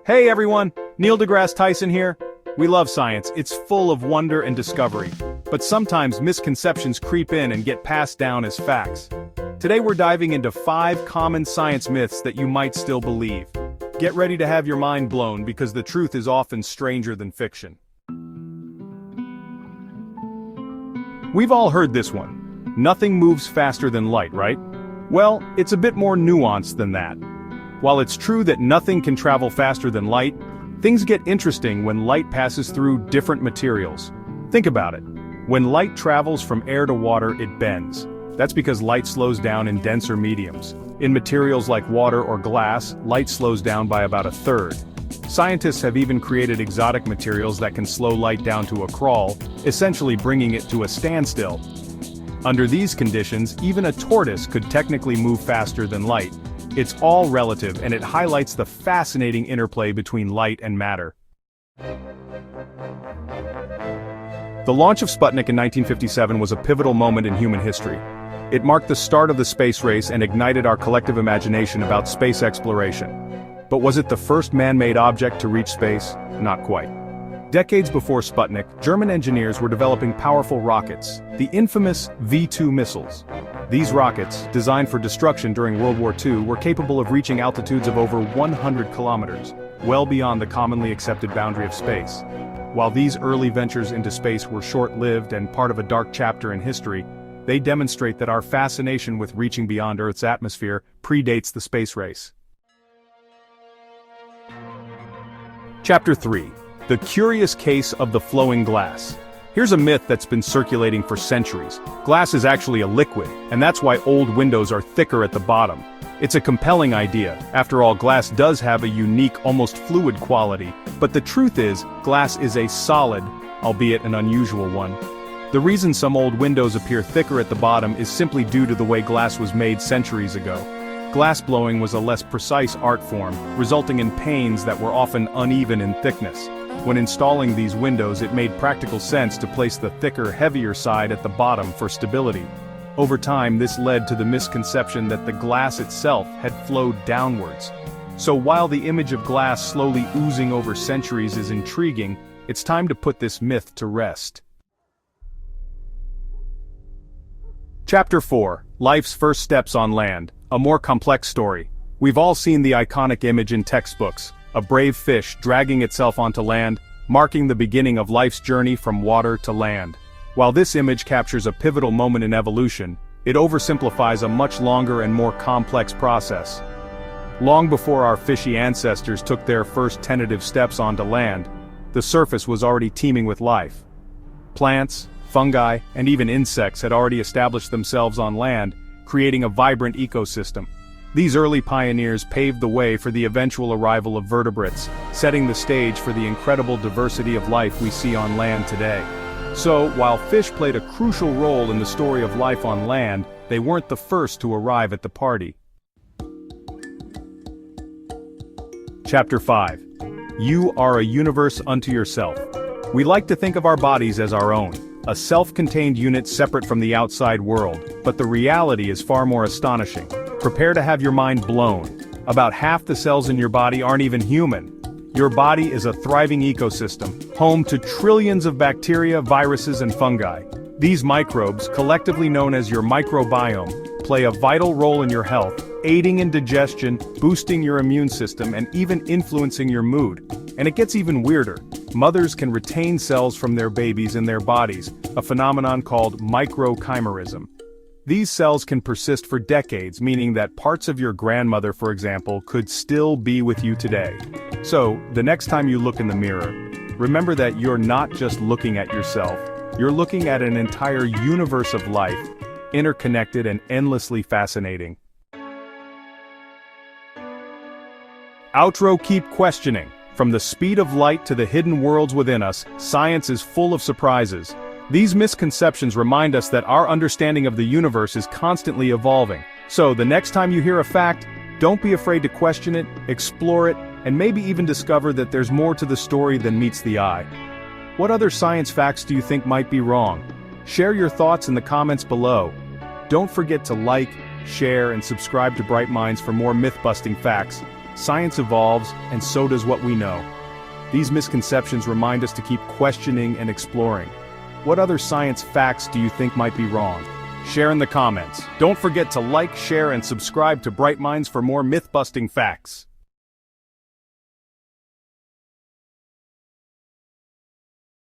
Hey everyone, Neil deGrasse Tyson here. We love science, it's full of wonder and discovery. But sometimes misconceptions creep in and get passed down as facts. Today we're diving into 5 common science myths that you might still believe. Get ready to have your mind blown because the truth is often stranger than fiction. We've all heard this one. Nothing moves faster than light, right? Well, it's a bit more nuanced than that. While it's true that nothing can travel faster than light, things get interesting when light passes through different materials. Think about it. When light travels from air to water, it bends. That's because light slows down in denser mediums. In materials like water or glass, light slows down by about 1/3. Scientists have even created exotic materials that can slow light down to a crawl, essentially bringing it to a standstill. Under these conditions, even a tortoise could technically move faster than light. It's all relative, and it highlights the fascinating interplay between light and matter. The launch of Sputnik in 1957 was a pivotal moment in human history. It marked the start of the space race and ignited our collective imagination about space exploration. But was it the first man-made object to reach space? Not quite. Decades before Sputnik, German engineers were developing powerful rockets, the infamous V-2 missiles. These rockets, designed for destruction during World War II, were capable of reaching altitudes of over 100 kilometers, well beyond the commonly accepted boundary of space. While these early ventures into space were short-lived and part of a dark chapter in history, they demonstrate that our fascination with reaching beyond Earth's atmosphere predates the space race. Chapter 3. The curious case of the flowing glass. Here's a myth that's been circulating for centuries. Glass is actually a liquid, and that's why old windows are thicker at the bottom. It's a compelling idea. After all, glass does have a unique, almost fluid quality. But the truth is, glass is a solid, albeit an unusual one. The reason some old windows appear thicker at the bottom is simply due to the way glass was made centuries ago. Glass blowing was a less precise art form, resulting in panes that were often uneven in thickness. When installing these windows, it made practical sense to place the thicker, heavier side at the bottom for stability. Over time, this led to the misconception that the glass itself had flowed downwards. So while the image of glass slowly oozing over centuries is intriguing, it's time to put this myth to rest. Chapter 4. Life's First Steps on Land, a more complex story. We've all seen the iconic image in textbooks, a brave fish dragging itself onto land, marking the beginning of life's journey from water to land. While this image captures a pivotal moment in evolution, it oversimplifies a much longer and more complex process. Long before our fishy ancestors took their first tentative steps onto land, the surface was already teeming with life. Plants, fungi, and even insects had already established themselves on land, creating a vibrant ecosystem. These early pioneers paved the way for the eventual arrival of vertebrates, setting the stage for the incredible diversity of life we see on land today. So, while fish played a crucial role in the story of life on land, they weren't the first to arrive at the party. Chapter 5. You are a universe unto yourself. We like to think of our bodies as our own, a self-contained unit separate from the outside world, but the reality is far more astonishing. Prepare to have your mind blown. About half the cells in your body aren't even human. Your body is a thriving ecosystem, home to trillions of bacteria, viruses, and fungi. These microbes, collectively known as your microbiome, play a vital role in your health, aiding in digestion, boosting your immune system, and even influencing your mood. And it gets even weirder. Mothers can retain cells from their babies in their bodies, a phenomenon called microchimerism. These cells can persist for decades, meaning that parts of your grandmother, for example, could still be with you today. So, the next time you look in the mirror, remember that you're not just looking at yourself, you're looking at an entire universe of life, interconnected and endlessly fascinating. Outro. Keep questioning. From the speed of light to the hidden worlds within us, science is full of surprises. These misconceptions remind us that our understanding of the universe is constantly evolving. So, the next time you hear a fact, don't be afraid to question it, explore it, and maybe even discover that there's more to the story than meets the eye. What other science facts do you think might be wrong? Share your thoughts in the comments below. Don't forget to like, share, and subscribe to Bright Minds for more myth-busting facts. Science evolves, and so does what we know. These misconceptions remind us to keep questioning and exploring. What other science facts do you think might be wrong? Share in the comments. Don't forget to like, share, and subscribe to Bright Minds for more myth-busting facts.